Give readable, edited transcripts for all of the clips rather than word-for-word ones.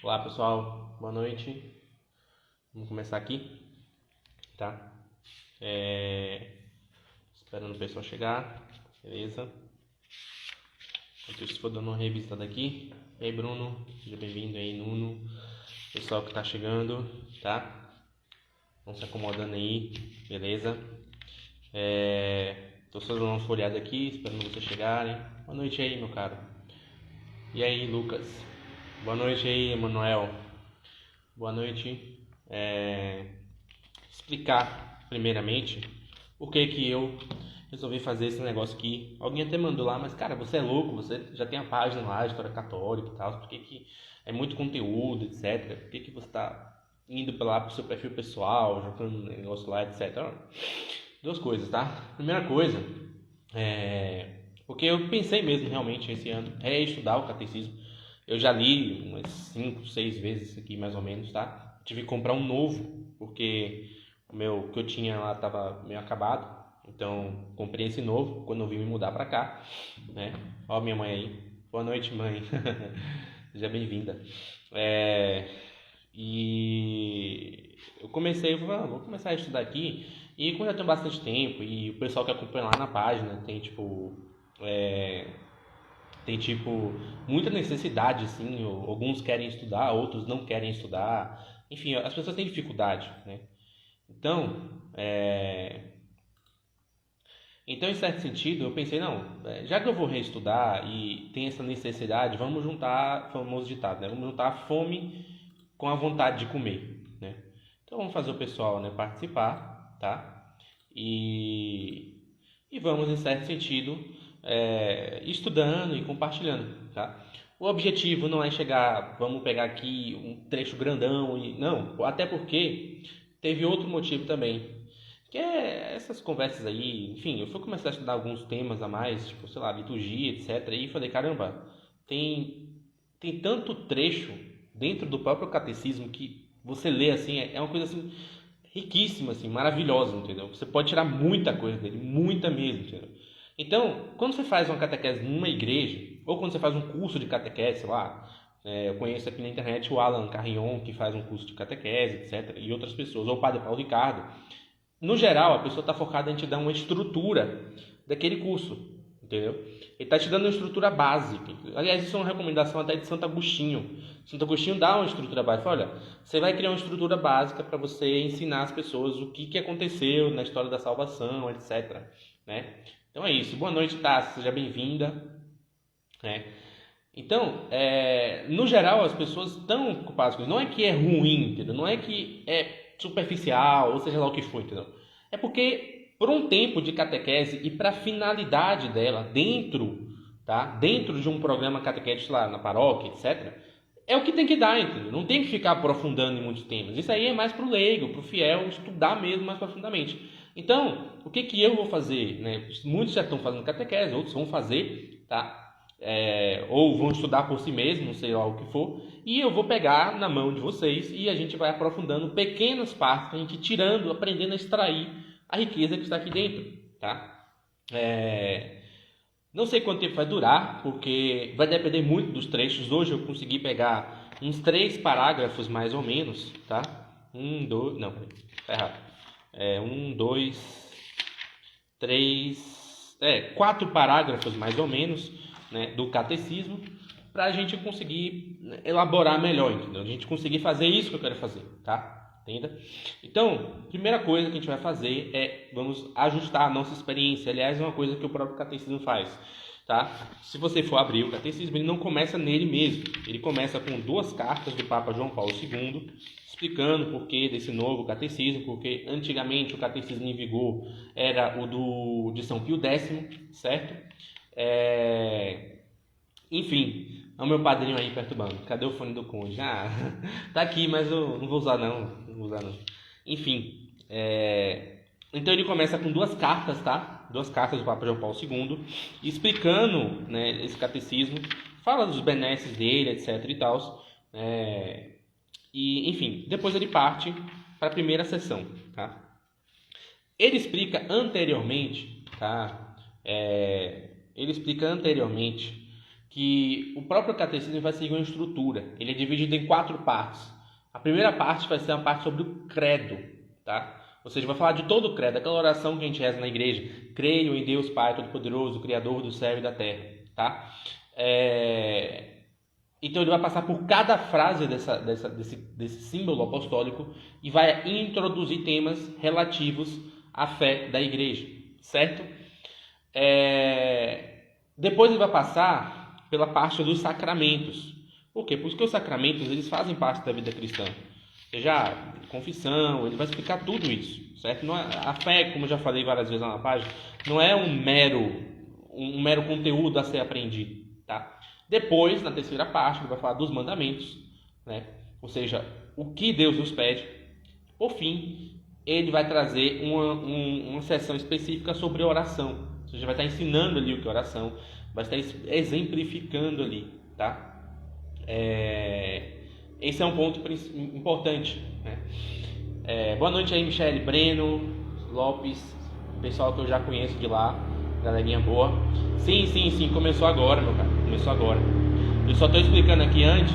Olá pessoal, boa noite. Vamos começar aqui, tá? Esperando o pessoal chegar, beleza? Enquanto isso, for dando uma revisitada aqui. E aí, Bruno, seja bem-vindo aí, Nuno, pessoal que tá chegando, tá? Vão se acomodando aí, beleza? Tô só dando uma folhada aqui, esperando vocês chegarem. Boa noite aí, meu caro. E aí, Lucas? Boa noite aí, Emanuel. Boa noite. Explicar primeiramente por que eu resolvi fazer esse negócio aqui. Alguém até mandou lá, mas cara, você é louco, você já tem a página lá, História Católica e tal, por que é muito conteúdo, etc. Por que você está indo lá pro seu perfil pessoal, jogando negócio lá, etc. Duas coisas, tá? Primeira coisa, porque eu pensei mesmo realmente esse ano estudar o catecismo. Eu já li umas 5, 6 vezes isso aqui mais ou menos, tá? Tive que comprar um novo, porque o meu que eu tinha lá estava meio acabado. Então comprei esse novo quando eu vim me mudar para cá, né? Ó minha mãe aí. Boa noite, mãe. Seja bem-vinda. E eu comecei, vou começar a estudar aqui. E quando eu tenho bastante tempo e o pessoal que acompanha lá na página tem muita necessidade, assim. Alguns querem estudar, outros não querem estudar. Enfim, as pessoas têm dificuldade, né? Então, em certo sentido, eu pensei, não, já que eu vou reestudar e tem essa necessidade, vamos juntar, famoso ditado, né? Vamos juntar a fome com a vontade de comer, né? Então, vamos fazer o pessoal, né, participar, tá? E vamos, em certo sentido, estudando e compartilhando, tá? O objetivo não é chegar, vamos pegar aqui um trecho grandão, não, até porque teve outro motivo também, que é essas conversas aí. Enfim, eu fui começar a estudar alguns temas a mais, tipo, sei lá, liturgia, etc. E falei, caramba, tem tanto trecho dentro do próprio catecismo que você lê assim, é uma coisa assim riquíssima, assim, maravilhosa, entendeu? Você pode tirar muita coisa dele, muita mesmo, entendeu? Então, quando você faz uma catequese numa igreja, ou quando você faz um curso de catequese, sei lá, eu conheço aqui na internet o Alan Carrion, que faz um curso de catequese, etc., e outras pessoas, ou o Padre Paulo Ricardo. No geral, a pessoa está focada em te dar uma estrutura daquele curso, entendeu? Ele está te dando uma estrutura básica. Aliás, isso é uma recomendação até de Santo Agostinho. Santo Agostinho dá uma estrutura básica. Olha, você vai criar uma estrutura básica para você ensinar as pessoas o que aconteceu na história da salvação, etc. Né? Então é isso. Boa noite, Tassi. Seja bem-vinda. Então, no geral, as pessoas estão ocupadas com isso. Não é que é ruim, entendeu? Não é que é superficial, ou seja lá o que for, entendeu? É porque, por um tempo de catequese e para a finalidade dela, dentro de um programa catequético lá na paróquia, etc., é o que tem que dar, entendeu? Não tem que ficar aprofundando em muitos temas. Isso aí é mais para o leigo, para o fiel, estudar mesmo mais profundamente. Então, o que eu vou fazer, né? Muitos já estão fazendo catequese, outros vão fazer, tá? Ou vão estudar por si mesmos, não sei lá o que for, e eu vou pegar na mão de vocês e a gente vai aprofundando pequenas partes, a gente tirando, aprendendo a extrair a riqueza que está aqui dentro, tá? Não sei quanto tempo vai durar, porque vai depender muito dos trechos. Hoje eu consegui pegar uns 3 parágrafos mais ou menos, tá? Não, tá errado. 4 parágrafos mais ou menos, né, do catecismo, para a gente conseguir elaborar melhor, entendeu? A gente conseguir fazer isso que eu quero fazer, tá? Entenda? Então, primeira coisa que a gente vai fazer vamos ajustar a nossa experiência. Aliás, é uma coisa que o próprio catecismo faz, tá? Se você for abrir o catecismo, ele não começa nele mesmo. Ele começa com 2 cartas do Papa João Paulo II, explicando o porquê desse novo catecismo, porque antigamente o catecismo em vigor era o de São Pio X, certo? Enfim, é o meu padrinho aí perturbando. Cadê o fone do conde? Tá aqui, mas eu não vou usar não. Enfim, então ele começa com 2 cartas, tá? 2 cartas do Papa João Paulo II, explicando, né, esse catecismo, fala dos benesses dele, etc e tal. E, enfim, depois ele parte para a primeira sessão, tá? Ele explica anteriormente, tá? que o próprio catecismo vai seguir uma estrutura. Ele é dividido em 4 partes. A primeira parte vai ser uma parte sobre o credo, tá? Ou seja, vai falar de todo o credo, aquela oração que a gente reza na igreja. Creio em Deus Pai Todo-Poderoso, Criador do céu e da terra, tá? Então ele vai passar por cada frase desse símbolo apostólico e vai introduzir temas relativos à fé da igreja, certo? Depois ele vai passar pela parte dos sacramentos. Por quê? Porque os sacramentos eles fazem parte da vida cristã. Ou seja, confissão, ele vai explicar tudo isso, certo? Não é, a fé, como eu já falei várias vezes lá na página, não é um mero conteúdo a ser aprendido, tá? Depois, na terceira parte, ele vai falar dos mandamentos, né? Ou seja, o que Deus nos pede. Por fim, ele vai trazer uma sessão específica sobre oração. Ou seja, vai estar ensinando ali o que é oração, vai estar exemplificando ali, tá? Esse é um ponto importante, né? Boa noite aí, Michele, Breno, Lopes, pessoal que eu já conheço de lá, galerinha boa. Sim, começou agora, meu cara, começou agora. Eu só estou explicando aqui antes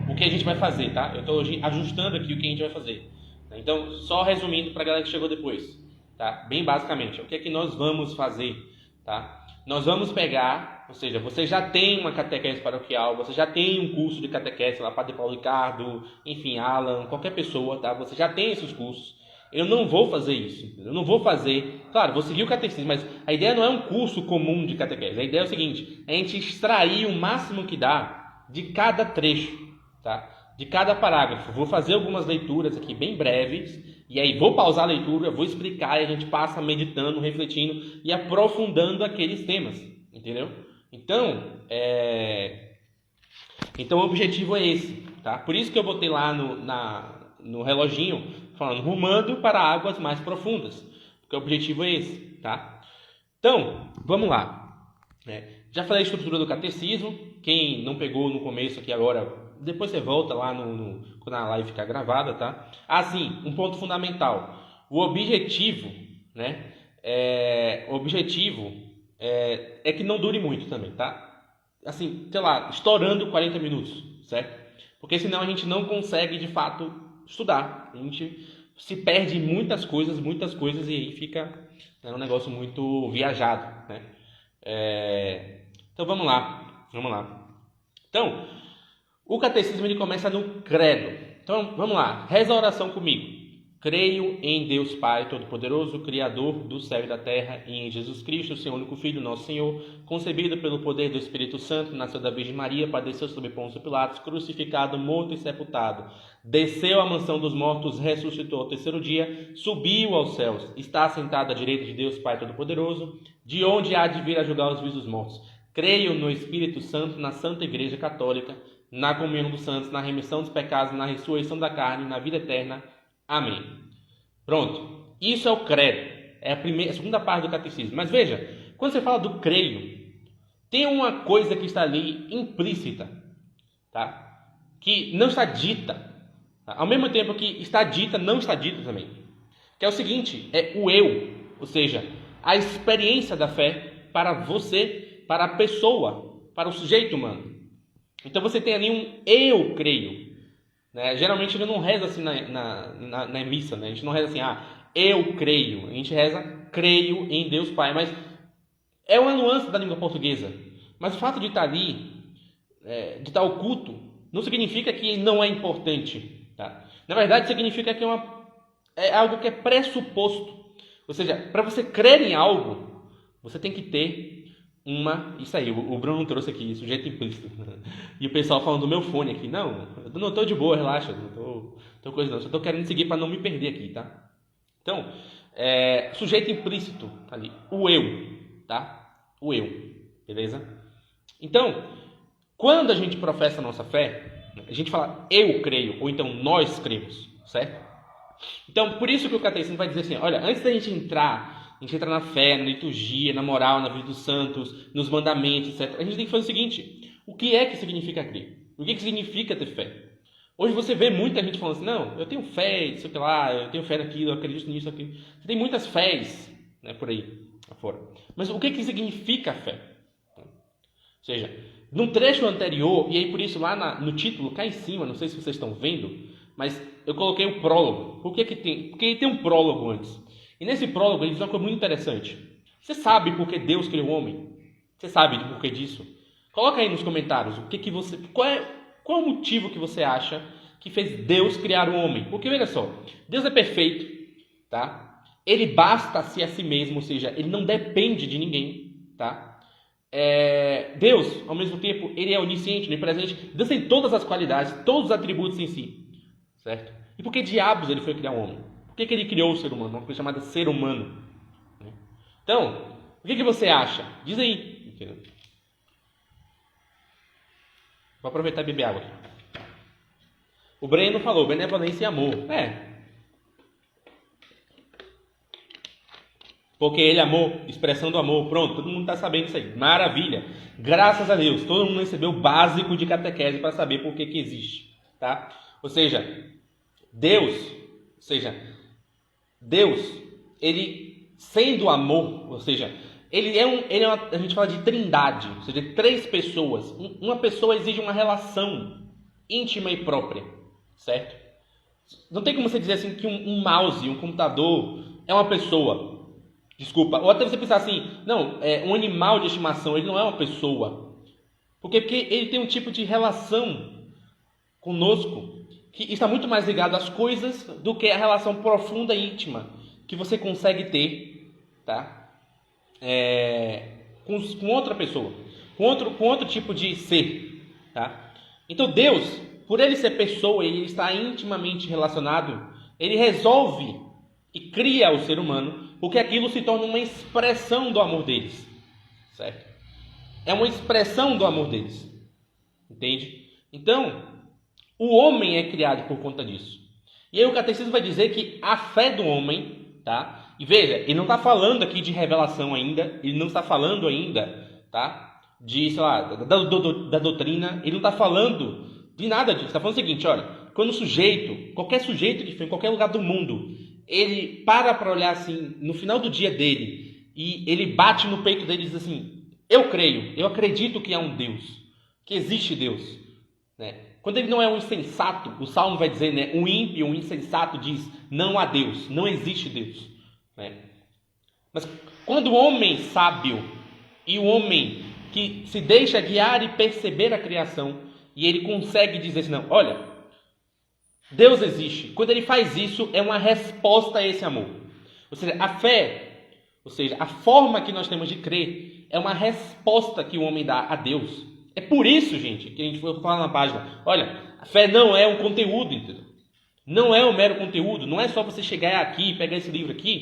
o que a gente vai fazer, tá? Eu estou ajustando aqui o que a gente vai fazer. Então, só resumindo para a galera que chegou depois, tá? Bem basicamente, o que é que nós vamos fazer, tá? Nós vamos pegar, ou seja, você já tem uma catequese paroquial, você já tem um curso de catequese lá, Padre Paulo Ricardo, enfim, Alan, qualquer pessoa, tá? Você já tem esses cursos. Eu não vou fazer isso, eu não vou fazer, claro, vou seguir o catecismo, mas a ideia não é um curso comum de catequese. A ideia é o seguinte, é a gente extrair o máximo que dá de cada trecho, tá? De cada parágrafo. Vou fazer algumas leituras aqui bem breves, e aí vou pausar a leitura, vou explicar, e a gente passa meditando, refletindo e aprofundando aqueles temas, entendeu? Então o objetivo é esse, tá? Por isso que eu botei lá no reloginho, falando, rumando para águas mais profundas, porque o objetivo é esse, tá? Então, vamos lá. Já falei a estrutura do catecismo, quem não pegou no começo aqui agora, depois você volta lá quando a live ficar gravada, tá? Sim, um ponto fundamental. O objetivo, né? O objetivo é que não dure muito também, tá? Assim, sei lá, estourando 40 minutos, certo? Porque senão a gente não consegue, de fato, estudar. A gente se perde em muitas coisas e aí fica um negócio muito viajado, né? Então, vamos lá. Então, o catecismo ele começa no credo. Então, vamos lá. Reza a oração comigo. Creio em Deus Pai Todo-Poderoso, Criador do céu e da terra, e em Jesus Cristo, seu único Filho, nosso Senhor, concebido pelo poder do Espírito Santo, nasceu da Virgem Maria, padeceu sob Pôncio Pilatos, crucificado, morto e sepultado, desceu à mansão dos mortos, ressuscitou ao terceiro dia, subiu aos céus, está assentado à direita de Deus Pai Todo-Poderoso, de onde há de vir a julgar os vivos e os mortos. Creio no Espírito Santo, na Santa Igreja Católica, na comunhão dos santos, na remissão dos pecados, na ressurreição da carne, na vida eterna. Amém. Pronto. Isso é o credo. É a segunda parte do catecismo. Mas veja, quando você fala do creio, tem uma coisa que está ali implícita, tá? Que não está dita. Tá? Ao mesmo tempo que está dita, não está dita também. Que é o seguinte, é o eu. Ou seja, a experiência da fé para você, para a pessoa, para o sujeito humano. Então você tem ali um eu creio. Né? Geralmente ele não reza assim na missa, né? A gente não reza assim, eu creio. A gente reza, creio em Deus Pai. Mas é uma nuance da língua portuguesa. Mas o fato de estar ali, de estar oculto, não significa que não é importante. Tá? Na verdade, significa que é algo que é pressuposto. Ou seja, para você crer em algo, você tem que ter isso aí, o Bruno trouxe aqui, sujeito implícito. E o pessoal falando do meu fone aqui. Não, eu não estou de boa, relaxa. Não estou coisa não. Só estou querendo seguir para não me perder aqui, tá? Então, sujeito implícito ali. O eu, tá? O eu, beleza? Então, quando a gente professa a nossa fé, a gente fala eu creio, ou então nós cremos, certo? Então, por isso que o catecismo vai dizer assim, olha, antes da gente entrar na fé, na liturgia, na moral, na vida dos santos, nos mandamentos, etc. A gente tem que fazer o seguinte, o que é que significa crer? O que significa ter fé? Hoje você vê muita gente falando assim, não, eu tenho fé, isso aqui lá, eu tenho fé naquilo, eu acredito nisso, aquilo. Você tem muitas fés, né, por aí afora. Mas o que significa a fé? seja, num trecho anterior, e aí por isso lá no título, cá em cima, não sei se vocês estão vendo, mas eu coloquei o prólogo. Por que tem? Porque ele tem um prólogo antes. E nesse prólogo ele diz uma coisa muito interessante. Você sabe por que Deus criou o homem? Você sabe do porquê disso? Coloca aí nos comentários qual é o motivo que você acha que fez Deus criar o homem. Porque veja só, Deus é perfeito, tá? Ele basta-se a si mesmo, ou seja, ele não depende de ninguém, tá? Deus, ao mesmo tempo, ele é onisciente, onipresente. Deus tem todas as qualidades, todos os atributos em si, certo? E por que diabos ele foi criar o homem? Por que ele criou o ser humano? Uma coisa chamada ser humano. Né? Então, o que você acha? Diz aí. Entendeu? Vou aproveitar e beber água aqui. O Breno falou, benevolência e amor. Porque ele amou, expressão do amor. Pronto, todo mundo está sabendo isso aí. Maravilha. Graças a Deus, todo mundo recebeu o básico de catequese para saber por que existe. Tá? Ou seja, Deus, ele sendo amor, ou seja, a gente fala de trindade, ou seja, de três pessoas. Uma pessoa exige uma relação íntima e própria, certo? Não tem como você dizer assim que um mouse, um computador é uma pessoa. Desculpa. Ou até você pensar assim, não, um animal de estimação, ele não é uma pessoa. Porque ele tem um tipo de relação conosco que está muito mais ligado às coisas do que a relação profunda e íntima que você consegue ter, tá? Com outra pessoa, com outro tipo de ser, tá? Então Deus, por ele ser pessoa e ele estar intimamente relacionado, ele resolve e cria o ser humano, porque aquilo se torna uma expressão do amor deles, certo? É uma expressão do amor deles, entende? Então, o homem é criado por conta disso. E aí o catecismo vai dizer que a fé do homem, tá? E veja, ele não está falando aqui de revelação ainda, ele não está falando ainda, tá? De, sei lá, da doutrina, ele não está falando de nada disso. Está falando o seguinte, olha, quando o sujeito, qualquer sujeito que for em qualquer lugar do mundo, ele para olhar assim, no final do dia dele, e ele bate no peito dele e diz assim, eu creio, eu acredito que há um Deus, que existe Deus, né? Quando ele não é um insensato, o Salmo vai dizer, né? Um ímpio, um insensato diz, não há Deus, não existe Deus, né? Mas quando o homem sábio e o homem que se deixa guiar e perceber a criação, e ele consegue dizer assim, não, olha, Deus existe. Quando ele faz isso, é uma resposta a esse amor. Ou seja, a fé, ou seja, a forma que nós temos de crer, é uma resposta que o homem dá a Deus. É por isso, gente, que a gente foi falar na página. Olha, a fé não é um conteúdo, entendeu? Não é um mero conteúdo. Não é só você chegar aqui, pegar esse livro aqui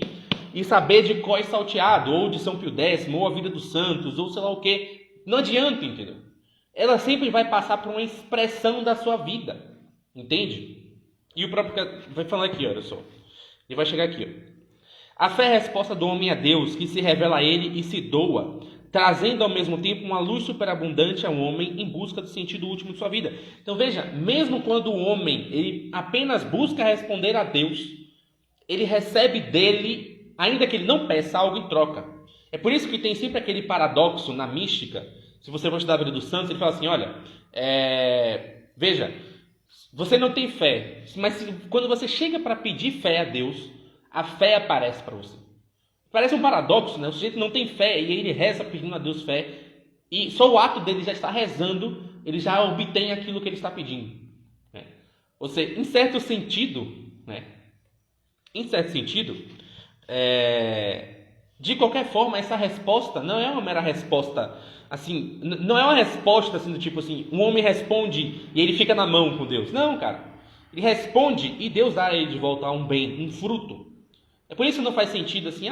e saber de cor e salteado, ou de São Pio X, ou a vida dos santos, ou sei lá o quê. Não adianta, entendeu? Ela sempre vai passar por uma expressão da sua vida. Entende? E o próprio vai falar aqui, olha só. Ele vai chegar aqui, ó. A fé é a resposta do homem a Deus, que se revela a ele e se doa, trazendo ao mesmo tempo uma luz superabundante ao homem em busca do sentido último de sua vida. Então veja, mesmo quando o homem ele apenas busca responder a Deus, ele recebe dele, ainda que ele não peça algo em troca. É por isso que tem sempre aquele paradoxo na mística. Se você for estudar a vida dos santos, ele fala assim, olha, veja, você não tem fé, mas quando você chega para pedir fé a Deus, a fé aparece para você. Parece um paradoxo, né? O sujeito não tem fé e ele reza pedindo a Deus fé, e só o ato dele já estar rezando, ele já obtém aquilo que ele está pedindo, né? Ou seja, em certo sentido, né? De qualquer forma, essa resposta não é uma mera resposta, assim, não é uma resposta assim do tipo assim, um homem responde e ele fica na mão com Deus. Não, cara. Ele responde e Deus dá a ele de volta um bem, um fruto. É por isso que não faz sentido assim,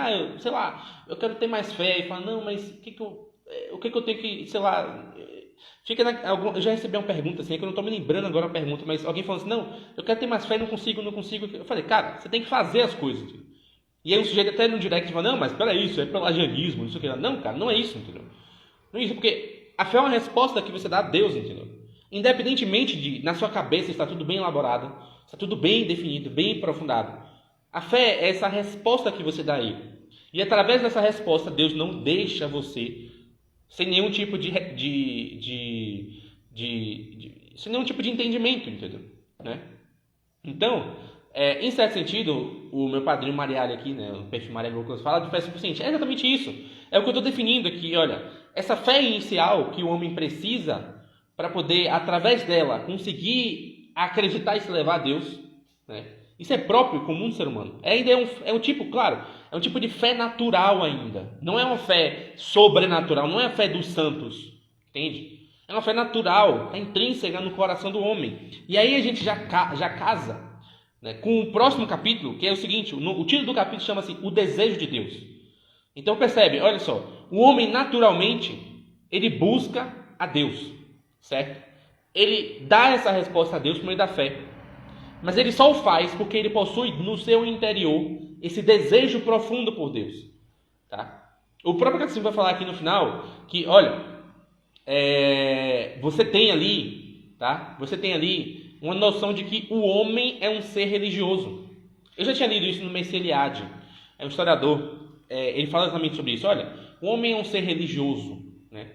eu quero ter mais fé, e fala, não, mas o que eu tenho que, sei lá, eu já recebi uma pergunta assim, é que eu não estou me lembrando agora a pergunta, mas alguém falou assim, não, eu quero ter mais fé, não consigo. Eu falei, cara, você tem que fazer as coisas. E aí o sujeito até no direct fala, não, mas peraí, isso é pelagianismo, não sei o que lá. Não, cara, não é isso, entendeu? Não é isso, porque a fé é uma resposta que você dá a Deus, entendeu? Independentemente de, na sua cabeça, está tudo bem elaborado, está tudo bem definido, bem aprofundado. A fé é essa resposta que você dá a Ele. E através dessa resposta, Deus não deixa você sem nenhum tipo sem nenhum tipo de entendimento, entendeu? Né? Então, em certo sentido, o meu padrinho Marialha aqui, né, o perfil Marialha Lucas, fala de fé suficiente. É exatamente isso. É o que eu estou definindo aqui, olha. Essa fé inicial que o homem precisa para poder, através dela, conseguir acreditar e se levar a Deus, né? Isso é próprio, comum do ser humano. Ainda é um tipo, claro, é um tipo de fé natural ainda. Não é uma fé sobrenatural, não é a fé dos santos, entende? É uma fé natural, é intrínseca no coração do homem. E aí a gente já casa, né, com o próximo capítulo, que é o seguinte, o título do capítulo chama-se O Desejo de Deus. Então percebe, olha só, o homem naturalmente, ele busca a Deus, certo? Ele dá essa resposta a Deus por meio da fé. Mas ele só o faz porque ele possui no seu interior esse desejo profundo por Deus, tá? O próprio Catecismo vai falar aqui no final que, olha, você tem ali, tá? Você tem ali uma noção de que o homem é um ser religioso. Eu já tinha lido isso no Messias Eliade, é um historiador. Ele fala exatamente sobre isso. Olha, o homem é um ser religioso, né?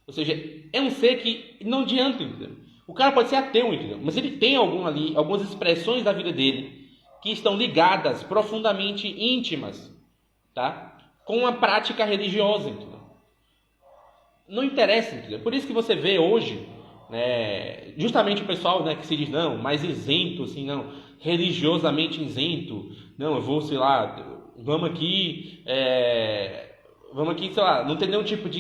Ou seja, é um ser que não adianta, entendeu? O cara pode ser ateu, entendeu? Mas ele tem algumas expressões da vida dele que estão ligadas, profundamente íntimas, tá? Com a prática religiosa, entendeu? Não interessa, entendeu? Por isso que você vê hoje, né, justamente o pessoal, né, que se diz, não, mais isento, assim, não, religiosamente isento, não, eu vou, sei lá, vamos aqui, sei lá, não tem nenhum tipo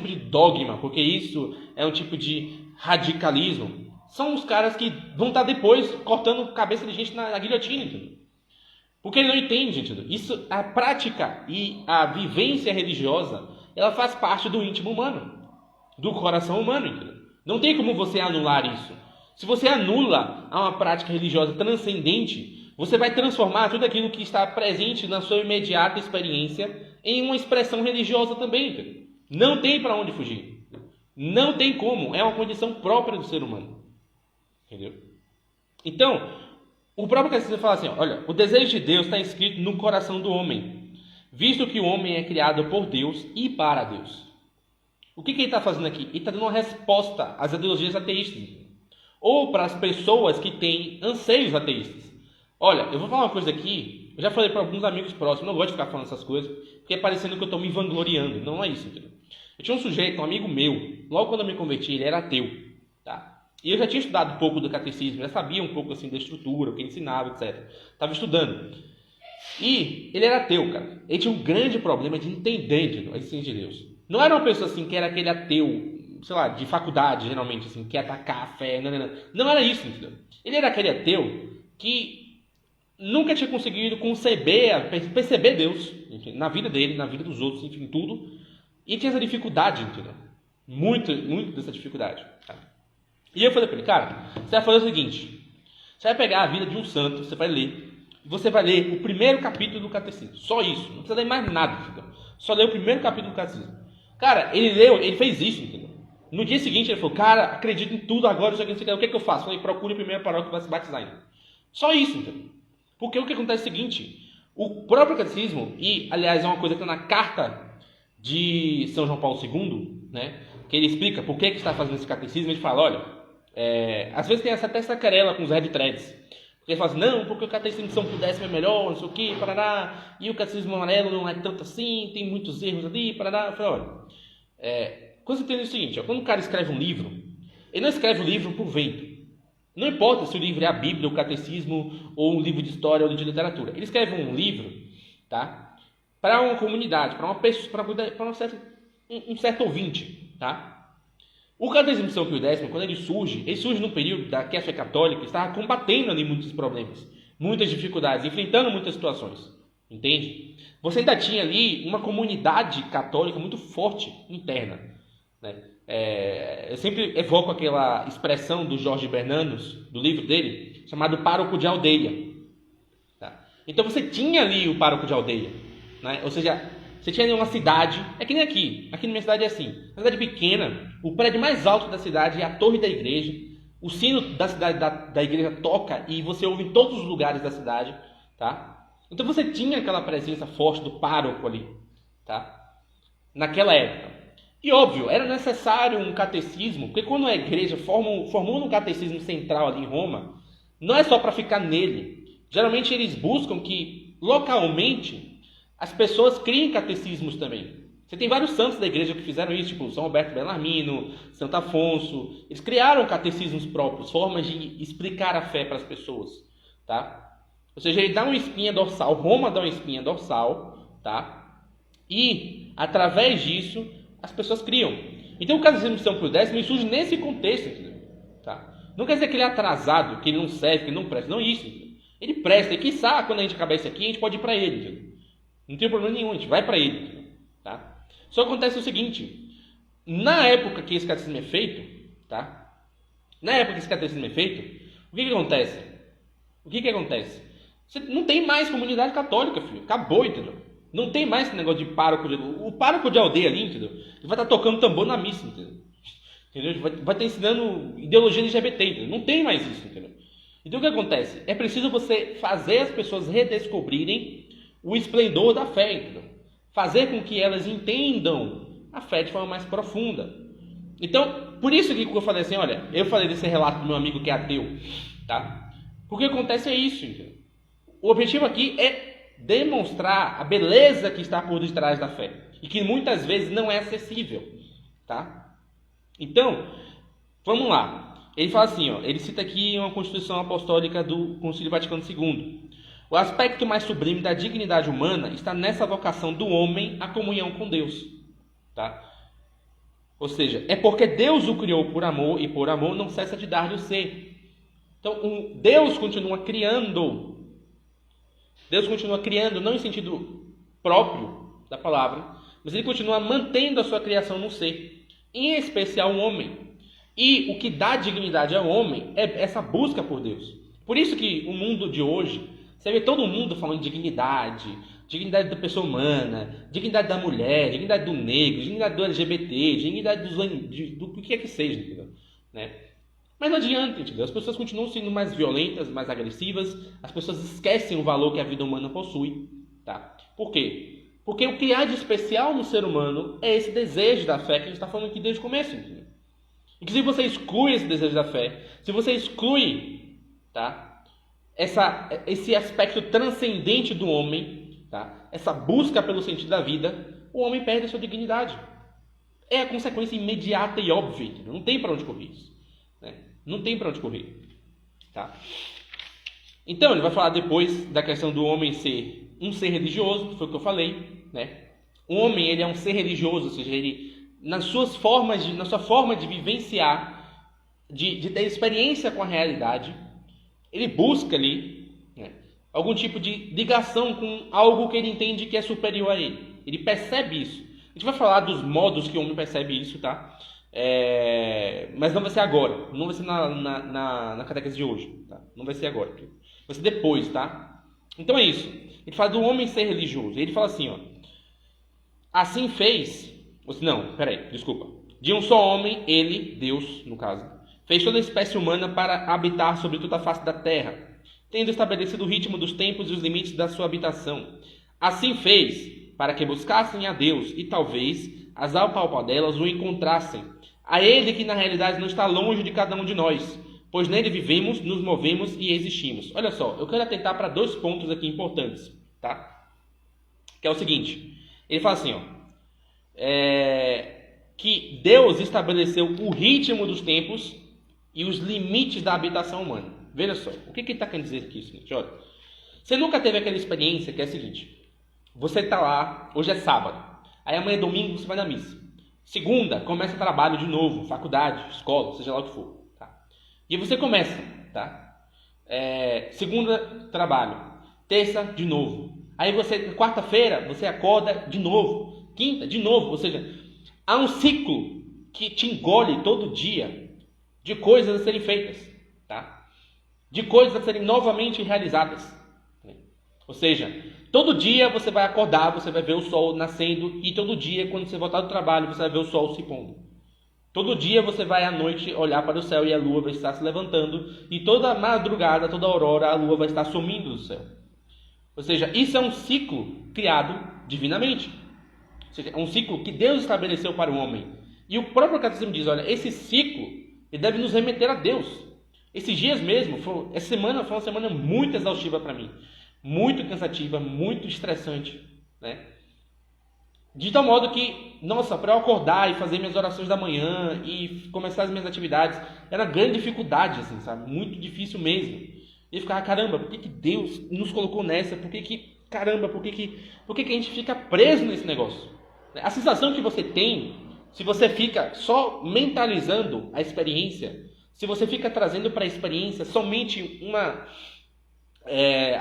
de dogma, porque isso é um tipo de radicalismo. São os caras que vão estar depois cortando cabeça de gente na guilhotina, entendeu? Porque ele não entende, entendeu? Isso, a prática e a vivência religiosa, ela faz parte do íntimo humano, do coração humano, entendeu? Não tem como você anular isso. Se você anula uma prática religiosa transcendente, você vai transformar tudo aquilo que está presente na sua imediata experiência em uma expressão religiosa também, entendeu? Não tem para onde fugir. Não tem como. É uma condição própria do ser humano. Entendeu? Então, o próprio Catecismo fala assim, olha, o desejo de Deus está inscrito no coração do homem, visto que o homem é criado por Deus e para Deus. O que ele está fazendo aqui? Ele está dando uma resposta às ideologias ateístas, ou para as pessoas que têm anseios ateístas. Olha, eu vou falar uma coisa aqui, eu já falei para alguns amigos próximos, não gosto de ficar falando essas coisas, porque é parecendo que eu estou me vangloriando. Não é isso, entendeu? Eu tinha um sujeito, um amigo meu, logo quando eu me converti, ele era ateu, tá? E eu já tinha estudado um pouco do catecismo, já sabia um pouco assim da estrutura, o que ensinava, etc. Estava estudando. E ele era ateu, cara. Ele tinha um grande problema de entender, entendeu, a existência de Deus. Não era uma pessoa assim que era aquele ateu, sei lá, de faculdade, geralmente, assim, que ia atacar a fé, não era isso, entendeu? Ele era aquele ateu que nunca tinha conseguido perceber Deus, enfim, na vida dele, na vida dos outros, enfim, tudo. E tinha essa dificuldade, entendeu? Muito dessa dificuldade. Tá? E eu falei para ele, cara, você vai fazer o seguinte, você vai pegar a vida de um santo, você vai ler, e você vai ler o primeiro capítulo do catecismo. Só isso, não precisa ler mais nada, entendeu? Só ler o primeiro capítulo do catecismo. Cara, ele fez isso, entendeu? No dia seguinte ele falou, cara, acredito em tudo agora, isso aqui, o que é que eu faço? Eu falei, procure a primeira paróquia que vai se batizar ainda. Só isso, entendeu? Porque o que acontece é o seguinte, o próprio catecismo, e aliás é uma coisa que está na carta de São João Paulo II, né, que ele explica por que está fazendo esse catecismo, ele fala, olha, às vezes tem até essa querela com os red threads, porque ele fala assim, não, porque o catecismo de São Pio X é melhor, não sei o que, parará, e o catecismo amarelo não é tanto assim, tem muitos erros ali, parará. Eu falei, olha, quando você entende o seguinte, quando o cara escreve um livro, ele não escreve o livro por vento. Não importa se o livro é a Bíblia, o catecismo, ou um livro de história ou de literatura. Ele escreve um livro, tá, para uma comunidade, para uma pessoa, para um certo ouvinte, tá? O catecismo de São Pio X, quando ele surge num período que a fé católica estava combatendo ali muitos problemas, muitas dificuldades, enfrentando muitas situações, entende? Você ainda tinha ali uma comunidade católica muito forte interna, né? Eu sempre evoco aquela expressão do Jorge Bernanos, do livro dele, chamado pároco de aldeia. Tá? Então você tinha ali o pároco de aldeia, né? Ou seja, você tinha ali uma cidade, é que nem aqui na minha cidade é assim, uma cidade pequena, o prédio mais alto da cidade é a torre da igreja, o sino da cidade da igreja toca e você ouve em todos os lugares da cidade, tá? Então você tinha aquela presença forte do pároco ali, tá? Naquela época. E óbvio, era necessário um catecismo, porque quando a igreja formou um catecismo central ali em Roma, não é só para ficar nele. Geralmente eles buscam que, localmente, as pessoas criem catecismos também. Você tem vários santos da igreja que fizeram isso, tipo São Roberto Bellarmino, Santo Afonso. Eles criaram catecismos próprios, formas de explicar a fé para as pessoas, tá? Ou seja, ele dá uma espinha dorsal, Roma dá uma espinha dorsal, tá? E, através disso, as pessoas criam. Então, o catecismo de São Pio X surge nesse contexto, entendeu? Tá? Não quer dizer que ele é atrasado, que ele não serve, que ele não presta. Não é isso, entendeu? Ele presta, e quiçá, quando a gente acabar isso aqui, a gente pode ir para ele, entendeu? Não tem problema nenhum, a gente vai para ele, entendeu? Tá? Só acontece o seguinte, na época que esse catecismo é feito, tá? Na época que esse catecismo é feito, o que acontece? O que acontece? Você não tem mais comunidade católica, filho. Acabou, entendeu? Não tem mais esse negócio de pároco de... O pároco de aldeia ali, entendeu? Ele vai estar tocando tambor na missa, entendeu? Vai estar ensinando ideologia LGBT, entendeu? Não tem mais isso, entendeu? Então o que acontece? É preciso você fazer as pessoas redescobrirem o esplendor da fé, entendeu? Fazer com que elas entendam a fé de forma mais profunda. Então, por isso que eu falei assim, olha, eu falei desse relato do meu amigo que é ateu, tá? Porque o que acontece é isso, entendeu? O objetivo aqui é demonstrar a beleza que está por detrás da fé e que muitas vezes não é acessível, tá? Então, vamos lá. Ele fala assim, ó, ele cita aqui uma Constituição Apostólica do Concílio Vaticano II. O aspecto mais sublime da dignidade humana está nessa vocação do homem à comunhão com Deus, tá? Ou seja, é porque Deus o criou por amor e por amor não cessa de dar-lhe o ser. Então, Deus continua criando. Deus continua criando, não em sentido próprio da palavra, mas ele continua mantendo a sua criação no ser, em especial o homem. E o que dá dignidade ao homem é essa busca por Deus. Por isso que o mundo de hoje, você vê todo mundo falando de dignidade, dignidade da pessoa humana, dignidade da mulher, dignidade do negro, dignidade do LGBT, dignidade do que é que seja, entendeu? Né? Mas não adianta, entendeu? As pessoas continuam sendo mais violentas, mais agressivas, as pessoas esquecem o valor que a vida humana possui, tá? Por quê? Porque o que há de especial no ser humano é esse desejo da fé que a gente está falando aqui desde o começo, entendeu? E que se você exclui esse desejo da fé, se você exclui, tá, esse aspecto transcendente do homem, tá, essa busca pelo sentido da vida, o homem perde a sua dignidade. É a consequência imediata e óbvia, entendeu? Não tem para onde correr isso, né? Não tem para onde correr, tá? Então ele vai falar depois da questão do homem ser um ser religioso, foi o que eu falei, né? O homem, ele é um ser religioso, ou seja, ele na sua forma de vivenciar, de ter experiência com a realidade, ele busca ali, né, algum tipo de ligação com algo que ele entende que é superior a ele. Ele percebe isso. A gente vai falar dos modos que o homem percebe isso, tá? Mas não vai ser agora, não vai ser na catequese de hoje, tá? Não vai ser agora, vai ser depois, tá? Então é isso. Ele fala do homem ser religioso. Ele fala assim, ó, assim fez, não, peraí, desculpa. De um só homem, ele, Deus, no caso, fez toda a espécie humana para habitar sobre toda a face da terra, tendo estabelecido o ritmo dos tempos e os limites da sua habitação. Assim fez para que buscassem a Deus e talvez as apalpadelas o encontrassem. A ele que na realidade não está longe de cada um de nós, pois nele vivemos, nos movemos e existimos. Olha só, eu quero atentar para dois pontos aqui importantes, tá? Que é o seguinte, ele fala assim, ó, que Deus estabeleceu o ritmo dos tempos e os limites da habitação humana. Veja só, o que ele está querendo dizer aqui, gente? Olha, você nunca teve aquela experiência que é a seguinte, você está lá, hoje é sábado, aí amanhã é domingo, você vai na missa. Segunda, começa trabalho de novo, faculdade, escola, seja lá o que for. Tá? E você começa, tá? Segunda, trabalho. Terça, de novo. Aí você, quarta-feira, você acorda de novo. Quinta, de novo. Ou seja, há um ciclo que te engole todo dia de coisas a serem feitas, tá? De coisas a serem novamente realizadas. Ou seja, todo dia você vai acordar, você vai ver o sol nascendo e todo dia, quando você voltar do trabalho, você vai ver o sol se pondo. Todo dia você vai à noite olhar para o céu e a lua vai estar se levantando e toda madrugada, toda aurora, a lua vai estar sumindo do céu. Ou seja, isso é um ciclo criado divinamente. Ou seja, é um ciclo que Deus estabeleceu para o homem. E o próprio catecismo diz, olha, esse ciclo ele deve nos remeter a Deus. Esses dias mesmo, essa semana foi uma semana muito exaustiva para mim. Muito cansativa, muito estressante, né? De tal modo que, nossa, para eu acordar e fazer minhas orações da manhã e começar as minhas atividades, era uma grande dificuldade, assim, sabe? Muito difícil mesmo. E eu ficava, caramba, por que Deus nos colocou nessa? Por que a gente fica preso nesse negócio? A sensação que você tem, se você fica só mentalizando a experiência, se você fica trazendo para a experiência somente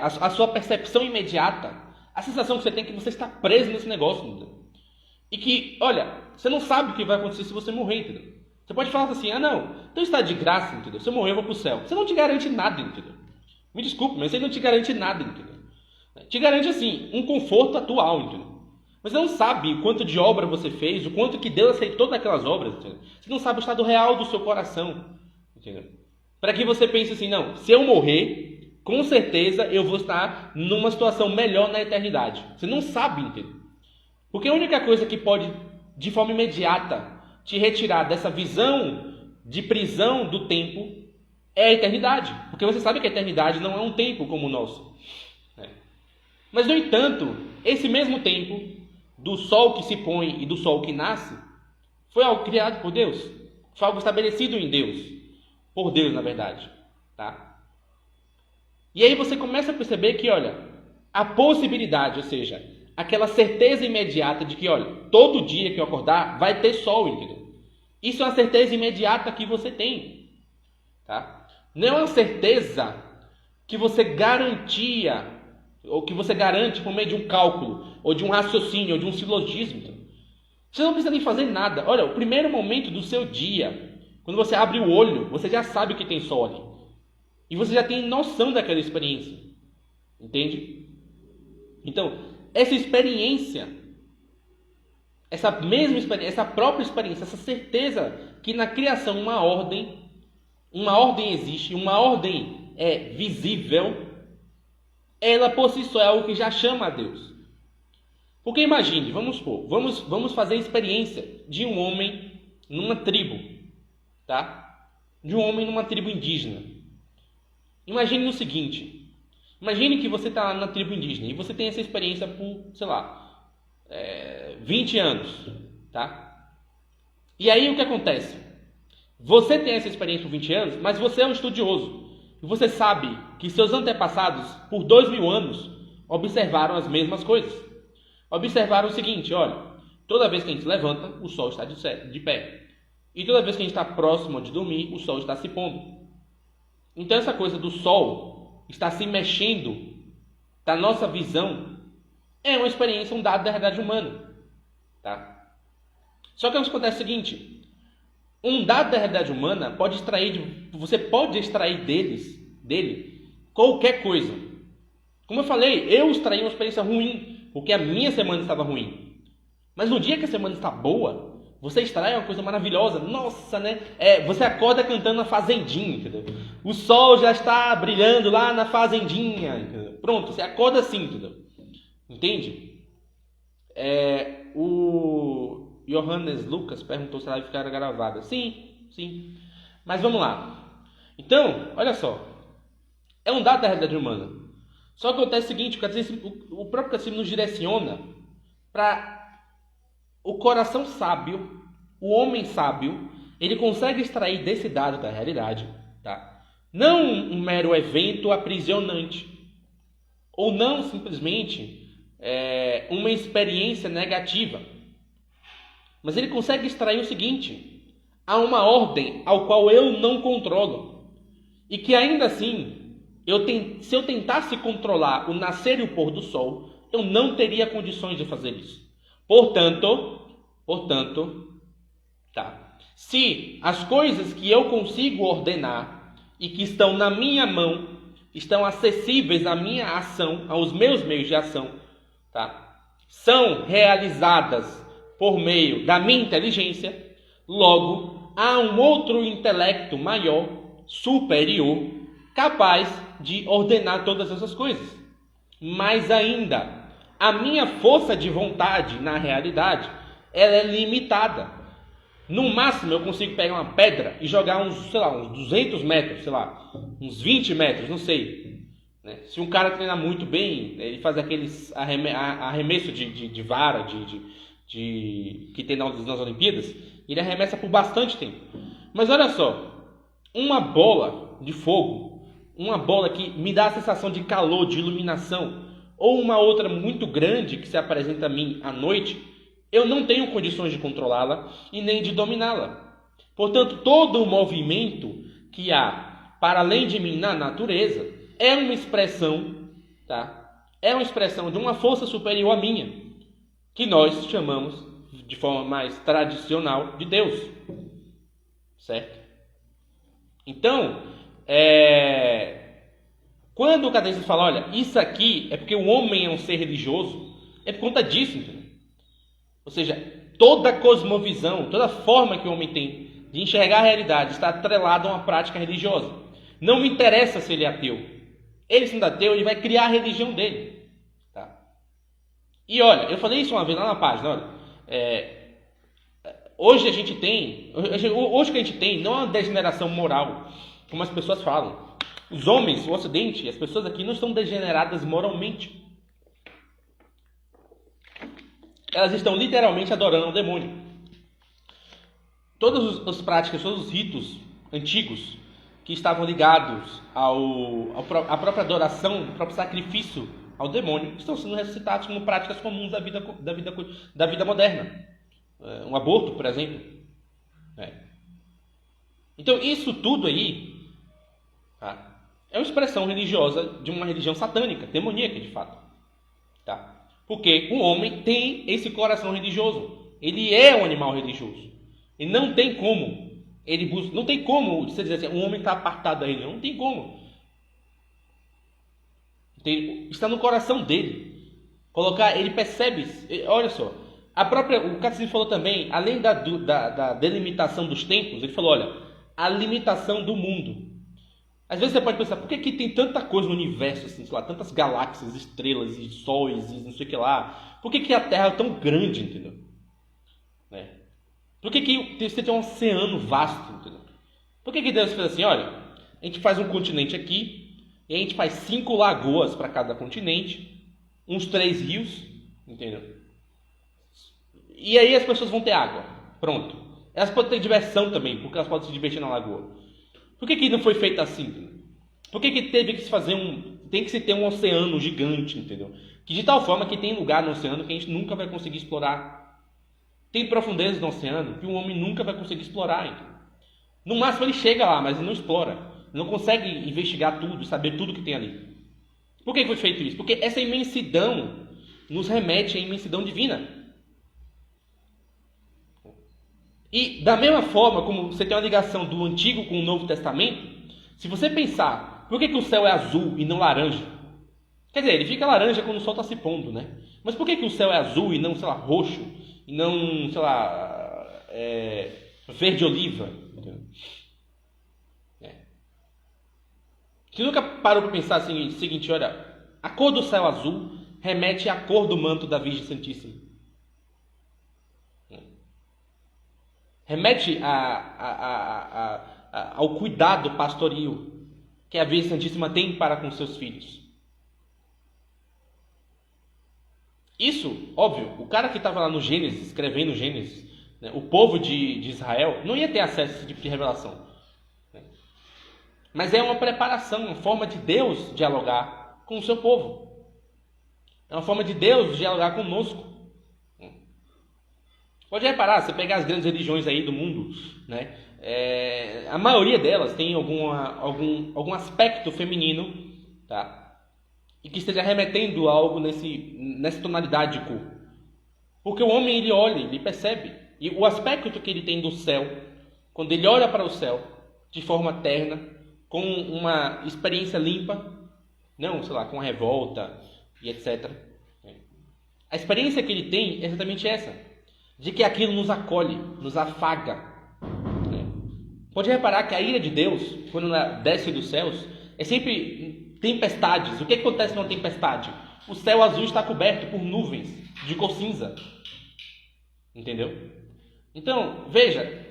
a sua percepção imediata, a sensação que você tem é que você está preso nesse negócio, entendeu? E que, olha, você não sabe o que vai acontecer se você morrer, entendeu? Você pode falar assim, não, então está de graça, entendeu? Se eu morrer, eu vou para o céu. Você não te garante nada, entendeu? Me desculpe, mas você não te garante nada, entendeu? Te garante, assim, um conforto atual, entendeu? Mas você não sabe o quanto de obra você fez, o quanto que Deus aceitou daquelas obras, entendeu? Você não sabe o estado real do seu coração, entendeu? Para que você pense assim, não, se eu morrer, com certeza eu vou estar numa situação melhor na eternidade. Você não sabe, entendeu? Porque a única coisa que pode, de forma imediata, te retirar dessa visão de prisão do tempo é a eternidade. Porque você sabe que a eternidade não é um tempo como o nosso. Mas, no entanto, esse mesmo tempo, do sol que se põe e do sol que nasce, foi algo criado por Deus. Foi algo estabelecido em Deus. Por Deus, na verdade. Tá? E aí você começa a perceber que, olha, a possibilidade, ou seja, aquela certeza imediata de que, olha, todo dia que eu acordar vai ter sol, entendeu? Isso é uma certeza imediata que você tem. Tá? Não é uma certeza que você garantia, ou que você garante por meio de um cálculo, ou de um raciocínio, ou de um silogismo. Você não precisa nem fazer nada. Olha, o primeiro momento do seu dia, quando você abre o olho, você já sabe que tem sol ali. E você já tem noção daquela experiência. Entende? Então, essa experiência, essa mesma experiência, essa própria experiência, essa certeza que na criação uma ordem existe, uma ordem é visível, ela por si só é algo que já chama a Deus. Porque imagine, vamos fazer a experiência de um homem numa tribo, tá? De um homem numa tribo indígena. Imagine o seguinte, imagine que você está na tribo indígena e você tem essa experiência por, 20 anos, tá? E aí o que acontece? Você tem essa experiência por 20 anos, mas você é um estudioso. E você sabe que seus antepassados, por 2000 anos, observaram as mesmas coisas. Observaram o seguinte, olha, toda vez que a gente levanta, o sol está de pé. E toda vez que a gente está próximo de dormir, o sol está se pondo. Então essa coisa do sol está se mexendo da nossa visão é uma experiência, um dado da realidade humana. Tá? Só que acontece o seguinte, um dado da realidade humana você pode extrair dele qualquer coisa. Como eu falei, eu extraí uma experiência ruim, porque a minha semana estava ruim. Mas no dia que a semana está boa, você extrai uma coisa maravilhosa. Nossa, né? Você acorda cantando na fazendinha, entendeu? O sol já está brilhando lá na fazendinha, entendeu? Pronto, você acorda assim, entendeu? Entende? O Johannes Lucas perguntou se ela vai ficar gravada. Sim. Mas vamos lá. Então, olha só. É um dado da realidade humana. Só que acontece o seguinte, o próprio catecismo nos direciona para o coração sábio, o homem sábio, ele consegue extrair desse dado da realidade, tá? Não um mero evento aprisionante, ou não simplesmente uma experiência negativa, mas ele consegue extrair o seguinte: há uma ordem ao qual eu não controlo, e que ainda assim, se eu tentasse controlar o nascer e o pôr do sol, eu não teria condições de fazer isso. Portanto, tá? Se as coisas que eu consigo ordenar e que estão na minha mão, estão acessíveis à minha ação, aos meus meios de ação, tá? São realizadas por meio da minha inteligência, logo há um outro intelecto maior, superior, capaz de ordenar todas essas coisas. Mais ainda, A minha força de vontade, na realidade, ela é limitada. No máximo, eu consigo pegar uma pedra e jogar uns 200 metros, uns 20 metros, não sei. Se um cara treinar muito bem, ele faz aqueles arremesso de vara que tem nas Olimpíadas, ele arremessa por bastante tempo. Mas olha só, uma bola de fogo, uma bola que me dá a sensação de calor, de iluminação, ou uma outra muito grande que se apresenta a mim à noite, eu não tenho condições de controlá-la e nem de dominá-la. Portanto, todo o movimento que há para além de mim na natureza é uma expressão, tá? É uma expressão de uma força superior à minha, que nós chamamos, de forma mais tradicional, de Deus. Certo? Então, quando o catecismo fala, olha, isso aqui é porque o homem é um ser religioso, é por conta disso, entendeu? Ou seja, toda cosmovisão, toda forma que o homem tem de enxergar a realidade está atrelada a uma prática religiosa. Não me interessa se ele é ateu. Ele, sendo ateu, ele vai criar a religião dele. Tá? E olha, eu falei isso uma vez lá na página, olha, hoje o que a gente tem não é uma degeneração moral, como as pessoas falam. Os homens, o Ocidente, as pessoas aqui não estão degeneradas moralmente. Elas estão literalmente adorando o demônio. Todas as práticas, todos os ritos antigos que estavam ligados à própria adoração, ao próprio sacrifício ao demônio, estão sendo ressuscitados como práticas comuns da vida moderna. Um aborto, por exemplo. Então, isso tudo aí, tá, é uma expressão religiosa de uma religião satânica, demoníaca, de fato. Tá? Porque o homem tem esse coração religioso. Ele é um animal religioso. E não tem como não tem como você dizer assim, um homem está apartado da religião. Não tem como. Está no coração dele. Ele percebe. Olha só. O catecismo falou também, além da delimitação dos tempos, ele falou, olha, a limitação do mundo. Às vezes você pode pensar, por que tem tanta coisa no universo, assim, sei lá, tantas galáxias, estrelas e sóis e não sei o que lá? Por que a Terra é tão grande, entendeu? Por que você tem um oceano vasto, entendeu? Por que Deus fez assim, olha, a gente faz um continente aqui, e a gente faz 5 lagoas para cada continente, uns 3 rios, entendeu? E aí as pessoas vão ter água, pronto. Elas podem ter diversão também, porque elas podem se divertir na lagoa. Por que não foi feito assim? Entendeu? Por que teve que se fazer tem que se ter um oceano gigante, entendeu? Que de tal forma que tem lugar no oceano que a gente nunca vai conseguir explorar. Tem profundezas no oceano que o homem nunca vai conseguir explorar, entendeu? No máximo ele chega lá, mas ele não explora. Ele não consegue investigar tudo, saber tudo que tem ali. Por que foi feito isso? Porque essa imensidão nos remete à imensidão divina. E da mesma forma como você tem uma ligação do Antigo com o Novo Testamento, se você pensar, por que o céu é azul e não laranja? Quer dizer, ele fica laranja quando o sol está se pondo, né? Mas por que o céu é azul e não, sei lá, roxo? E não, sei lá, verde oliva? Você nunca parou para pensar assim, o seguinte, olha, a cor do céu azul remete à cor do manto da Virgem Santíssima. Remete ao cuidado pastoril que a Virgem Santíssima tem para com seus filhos. Isso, óbvio, o cara que estava lá no Gênesis, escrevendo Gênesis, né, o povo de Israel, não ia ter acesso a esse tipo de revelação. Né? Mas é uma preparação, uma forma de Deus dialogar com o seu povo. É uma forma de Deus dialogar conosco. Pode reparar, você pegar as grandes religiões aí do mundo, né? A maioria delas tem algum aspecto feminino, tá? E que esteja remetendo a algo nessa tonalidade de cor. Porque o homem, ele olha, ele percebe. E o aspecto que ele tem do céu, quando ele olha para o céu, de forma terna, com uma experiência limpa, não, sei lá, com a revolta e etc. A experiência que ele tem é exatamente essa. De que aquilo nos acolhe, nos afaga. Pode reparar que a ira de Deus, quando ela desce dos céus, é sempre tempestades. O que acontece numa tempestade? O céu azul está coberto por nuvens de cor cinza. Entendeu? Então, veja,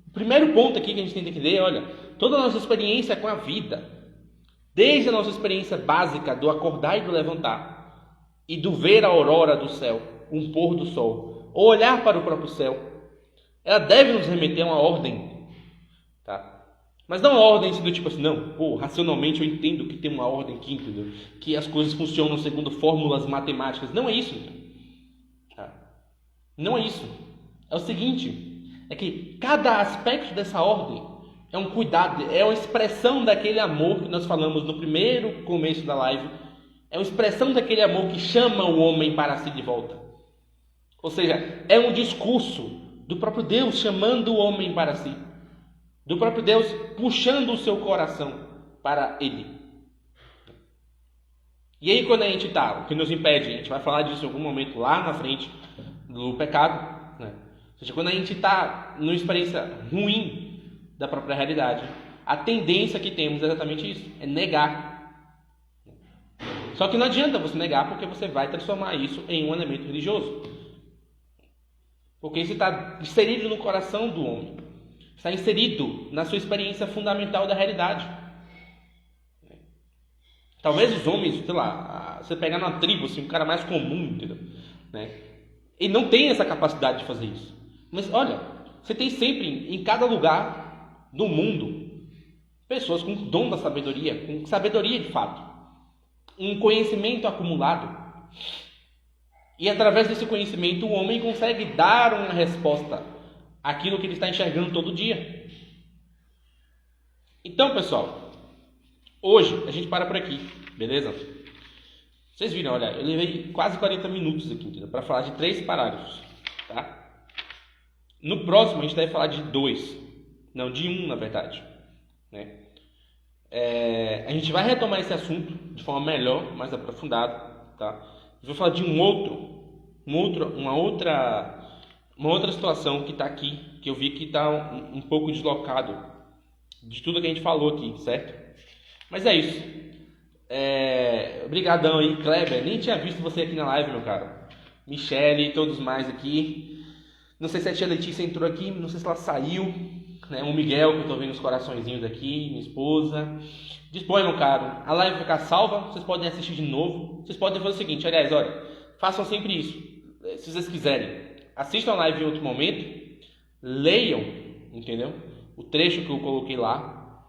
o primeiro ponto aqui que a gente tem que entender, olha, toda a nossa experiência com a vida, desde a nossa experiência básica do acordar e do levantar, e do ver a aurora do céu, um pôr do sol, ou olhar para o próprio céu, ela deve nos remeter a uma ordem, tá? Mas não uma ordem do tipo assim, não, racionalmente eu entendo que tem uma ordem aqui, entendeu? Que as coisas funcionam segundo fórmulas matemáticas. Não é isso, tá? Não é isso. É o seguinte, é que cada aspecto dessa ordem é um cuidado, é uma expressão daquele amor que nós falamos no primeiro começo da live. É uma expressão daquele amor que chama o homem para si de volta. Ou seja, é um discurso do próprio Deus chamando o homem para si. Do próprio Deus puxando o seu coração para Ele. E aí quando a gente está, o que nos impede, a gente vai falar disso em algum momento lá na frente do pecado, né? Ou seja, quando a gente está numa experiência ruim da própria realidade, a tendência que temos é exatamente isso, é negar. Só que não adianta você negar, porque você vai transformar isso em um elemento religioso. Porque isso está inserido no coração do homem. Está inserido na sua experiência fundamental da realidade. Talvez os homens, sei lá, você pegar numa tribo, assim, um cara mais comum, entendeu? Né? Ele não tem essa capacidade de fazer isso. Mas olha, você tem sempre, em cada lugar do mundo, pessoas com dom da sabedoria, com sabedoria de fato, um conhecimento acumulado. E através desse conhecimento o homem consegue dar uma resposta àquilo que ele está enxergando todo dia. Então, pessoal, hoje a gente para por aqui, beleza? Vocês viram, olha, eu levei quase 40 minutos aqui para falar de 3 parágrafos, tá? No próximo a gente deve falar de 2, não, de 1 na verdade, né? A gente vai retomar esse assunto de forma melhor, mais aprofundada, tá? Eu vou falar de uma outra situação que está aqui, que eu vi que está um pouco deslocado de tudo que a gente falou aqui, certo? Mas é isso. Obrigadão aí, Kleber. Nem tinha visto você aqui na live, meu cara. Michele e todos mais aqui. Não sei se a tia Letícia entrou aqui, não sei se ela saiu. Né? O Miguel, que eu tô vendo os coraçõezinhos aqui, minha esposa. Dispõe, meu caro. A live vai ficar salva, vocês podem assistir de novo. Vocês podem fazer o seguinte, aliás, olha, façam sempre isso, se vocês quiserem. Assistam a live em outro momento, leiam, entendeu? O trecho que eu coloquei lá,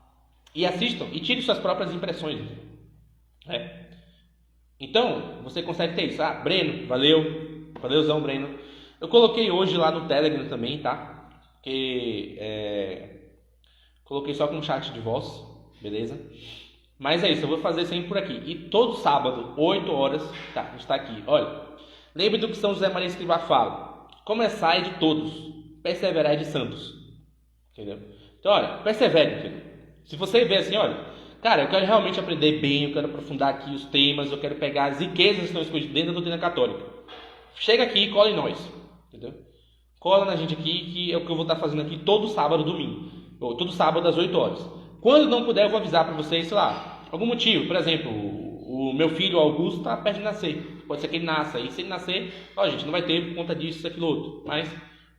e assistam, e tirem suas próprias impressões. Então, você consegue ter isso. Breno, valeuzão, Breno. Eu coloquei hoje lá no Telegram também, tá? Que coloquei só com chat de voz, beleza? Mas é isso, eu vou fazer sempre por aqui. E todo sábado, 8 horas, tá? A gente está aqui. Olha, lembre do que São José Maria Escrivá fala: começai de todos, perseverai de santos. Entendeu? Então, olha, persevere, entendeu? Se você vê assim, olha, cara, eu quero realmente aprender bem, eu quero aprofundar aqui os temas, eu quero pegar as riquezas que estão escondidas dentro da doutrina católica. Chega aqui e cola em nós, entendeu? Cola na gente aqui, que é o que eu vou estar fazendo aqui todo sábado, domingo. Ou todo sábado às 8 horas. Quando não puder, eu vou avisar para vocês, sei lá, algum motivo. Por exemplo, o meu filho Augusto está perto de nascer. Pode ser que ele nasça. E se ele nascer, ó, gente, não vai ter por conta disso, isso, aquilo, outro. Mas,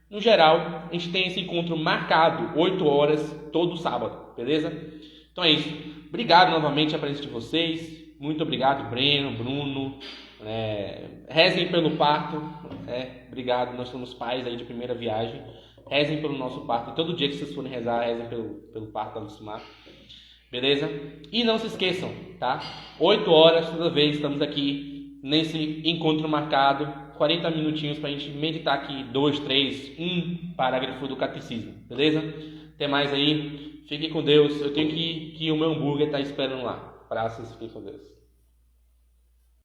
no geral, a gente tem esse encontro marcado, 8 horas, todo sábado. Beleza? Então é isso. Obrigado novamente a presença de vocês. Muito obrigado, Breno, Bruno. Rezem pelo parto. Obrigado, nós somos pais aí de primeira viagem. Rezem pelo nosso parto. E todo dia que vocês forem rezar, rezem pelo parto da Lucimar. Beleza? E não se esqueçam, tá? 8 horas toda vez estamos aqui nesse encontro marcado. 40 minutinhos para a gente meditar aqui. 2, 3, 1 parágrafo do catecismo. Beleza? Até mais aí. Fiquem com Deus. Eu tenho que o meu hambúrguer está esperando lá. Abraços, fiquem com Deus.